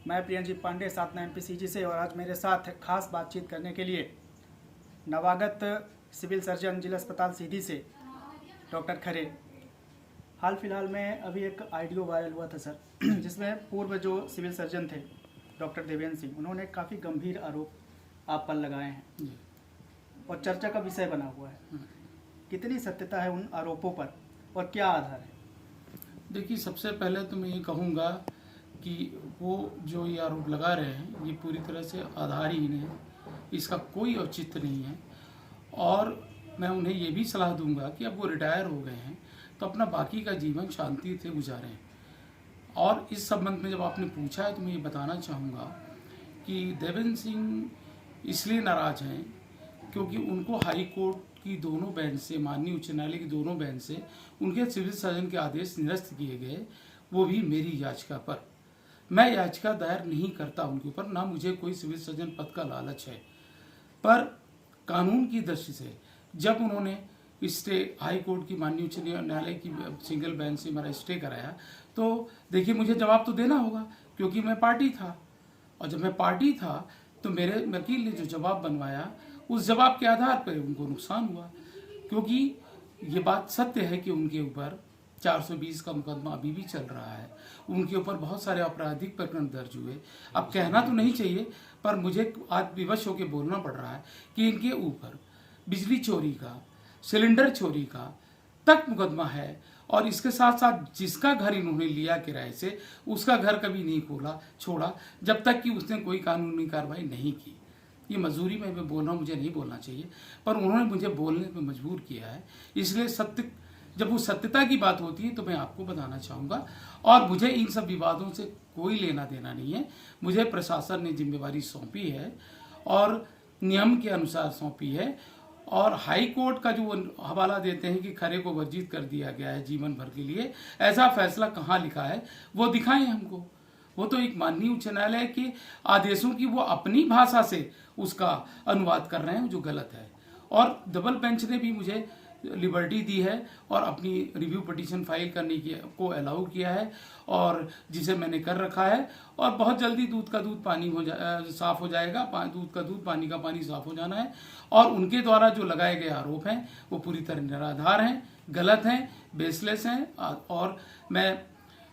मैं प्रियंजी पांडे सातना एमपीसीजी से, और आज मेरे साथ खास बातचीत करने के लिए नवागत सिविल सर्जन जिला अस्पताल सीधी से डॉक्टर खरे। हाल फिलहाल में अभी एक ऑडियो वायरल हुआ था सर, जिसमें पूर्व जो सिविल सर्जन थे डॉक्टर देवेंद्र सिंह, उन्होंने काफ़ी गंभीर आरोप आप पर लगाए हैं और चर्चा का विषय बना हुआ है। कितनी सत्यता है उन आरोपों पर और क्या आधार है? देखिए, सबसे पहले तो मैं ये कहूँगा कि वो जो ये आरोप लगा रहे हैं ये पूरी तरह से आधारहीन है, इसका कोई औचित्य नहीं है। और मैं उन्हें ये भी सलाह दूंगा कि अब वो रिटायर हो गए हैं तो अपना बाकी का जीवन शांति से गुजारें। और इस संबंध में जब आपने पूछा है तो मैं ये बताना चाहूँगा कि देवेंद्र सिंह इसलिए नाराज हैं क्योंकि उनको हाई कोर्ट की दोनों बेंच से, माननीय उच्च न्यायालय की दोनों बेंच से उनके सिविल सर्जन के आदेश निरस्त किए गए, वो भी मेरी याचिका पर। मैं याचिका दायर नहीं करता उनके ऊपर, ना मुझे कोई सिविल सर्जन पद का लालच है, पर कानून की दृष्टि से जब उन्होंने स्टे हाई कोर्ट की माननीय उच्च न्यायालय की सिंगल बेंच से मेरा स्टे कराया, तो देखिए मुझे जवाब तो देना होगा क्योंकि मैं पार्टी था। और जब मैं पार्टी था तो मेरे वकील ने जो जवाब बनवाया उस जवाब के आधार पर उनको नुकसान हुआ, क्योंकि ये बात सत्य है कि उनके ऊपर 420 का मुकदमा अभी भी चल रहा है, उनके ऊपर बहुत सारे आपराधिक प्रकरण दर्ज हुए। अब कहना तो नहीं चाहिए पर मुझे आज विवश होकर बोलना पड़ रहा है कि इनके ऊपर बिजली चोरी का, सिलेंडर चोरी का तक मुकदमा है। और इसके साथ साथ जिसका घर इन्होंने लिया किराए से, उसका घर कभी नहीं खोला छोड़ा जब तक कि उसने कोई कानूनी कार्रवाई नहीं की। ये मजबूरी में मैं बोल रहा हूँ, मुझे नहीं बोलना चाहिए, पर उन्होंने मुझे बोलने पर मजबूर किया है। इसलिए सत्य, जब वो सत्यता की बात होती है तो मैं आपको बताना चाहूँगा। और मुझे इन सब विवादों से कोई लेना देना नहीं है। मुझे प्रशासन ने जिम्मेवारी सौंपी है और नियम के अनुसार सौंपी है। और हाई कोर्ट का जो हवाला देते हैं कि खरे को वर्जित कर दिया गया है जीवन भर के लिए, ऐसा फैसला कहाँ लिखा है वो दिखाएं हमको। वो तो एक माननीय उच्च न्यायालय के आदेशों की वो अपनी भाषा से उसका अनुवाद कर रहे हैं, जो गलत है। और डबल बेंच ने भी मुझे लिबर्टी दी है और अपनी रिव्यू पिटीशन फाइल करने की को अलाउ किया है, और जिसे मैंने कर रखा है। और बहुत जल्दी दूध का दूध पानी साफ हो जाएगा, दूध का दूध पानी का पानी साफ हो जाना है। और उनके द्वारा जो लगाए गए आरोप हैं वो पूरी तरह निराधार हैं, गलत हैं, बेसलेस हैं। और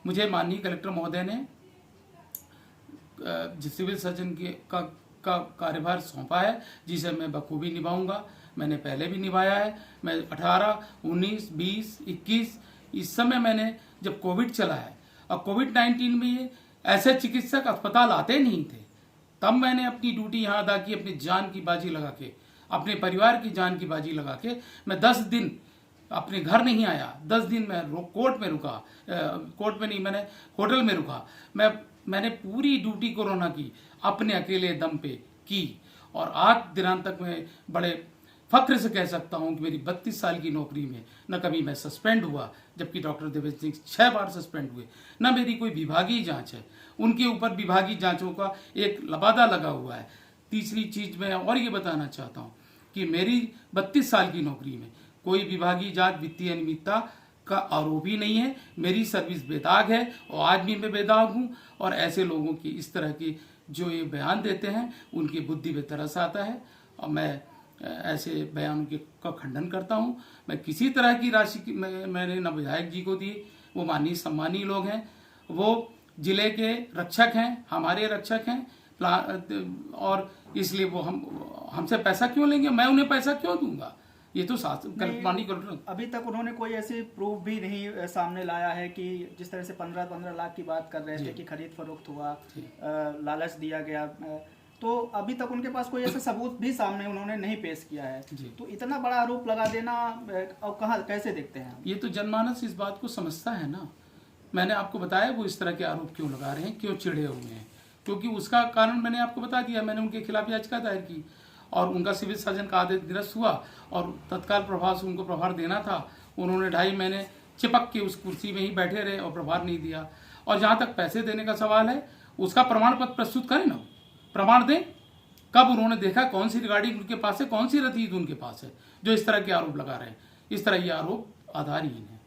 मुझे माननीय कलेक्टर महोदय ने सिविल सर्जन का कार्यभार सौंपा है, जिसे मैं बखूबी निभाऊंगा। मैंने पहले भी निभाया है। मैं 18, 19, 20, 21 इस समय मैंने जब कोविड चला है, और कोविड-19 में ये ऐसे चिकित्सक अस्पताल आते नहीं थे, तब मैंने अपनी ड्यूटी यहाँ अदा की, अपनी जान की बाजी लगा के, अपने परिवार की जान की बाजी लगा के। मैं 10 दिन अपने घर नहीं आया, 10 दिन मैं कोर्ट में रुका, कोर्ट में नहीं, मैंने होटल में रुका। मैंने पूरी ड्यूटी कोरोना की अपने अकेले दम पे की। और आज दिनांत तक मैं बड़े फक्र से कह सकता हूं कि मेरी 32 साल की नौकरी में न कभी मैं सस्पेंड हुआ, जबकि डॉक्टर देवेंद्र सिंह 6 बार सस्पेंड हुए। न मेरी कोई विभागीय जांच है, उनके ऊपर विभागीय जांचों का एक लबादा लगा हुआ है। तीसरी चीज मैं और ये बताना चाहता हूं कि मेरी 32 साल की नौकरी में कोई विभागीय जांच, वित्तीय अनियमितता का आरोप ही नहीं है। मेरी सर्विस बेदाग है और आज भी मैं बेदाग हूं। और ऐसे लोगों की इस तरह की जो ये बयान देते हैं उनकी बुद्धि पे तरस आता है, और मैं ऐसे बयानों का खंडन करता हूं। मैं किसी तरह की राशि मैंने न विधायक जी को दी, वो माननीय सम्मानीय लोग हैं, वो जिले के रक्षक हैं, हमारे रक्षक हैं, और इसलिए वो हमसे पैसा क्यों लेंगे, मैं उन्हें पैसा क्यों दूंगा? ये तो माननीय कलेक्टर अभी तक उन्होंने कोई ऐसी प्रूफ भी नहीं सामने लाया है कि जिस तरह से 15-15 लाख की बात कर रहे थे कि खरीद फरोख्त हुआ, लालच दिया गया, तो अभी तक उनके पास कोई ऐसा सबूत भी सामने उन्होंने नहीं पेश किया है। तो इतना बड़ा आरोप लगा देना और कहाँ कैसे देखते हैं? ये तो जनमानस इस बात को समझता है ना। मैंने आपको बताया वो इस तरह के आरोप क्यों लगा रहे हैं, क्यों चिढ़े हुए हैं, क्योंकि उसका कारण मैंने आपको बता दिया। मैंने उनके खिलाफ याचिका दायर की और उनका सिविल सर्जन का आदेश निरस्त हुआ और तत्काल प्रभाव से उनको प्रभार देना था। उन्होंने 2.5 महीने चिपक के उस कुर्सी में ही बैठे रहे और प्रभार नहीं दिया। और जहाँ तक पैसे देने का सवाल है, उसका प्रमाण पत्र प्रस्तुत करें ना, प्रमाण दें कब उन्होंने देखा, कौन सी गाड़ी उनके पास है, कौन सी रसीद उनके पास है, जो इस तरह के आरोप लगा रहे हैं। इस तरह ये आरोप आधारहीन है।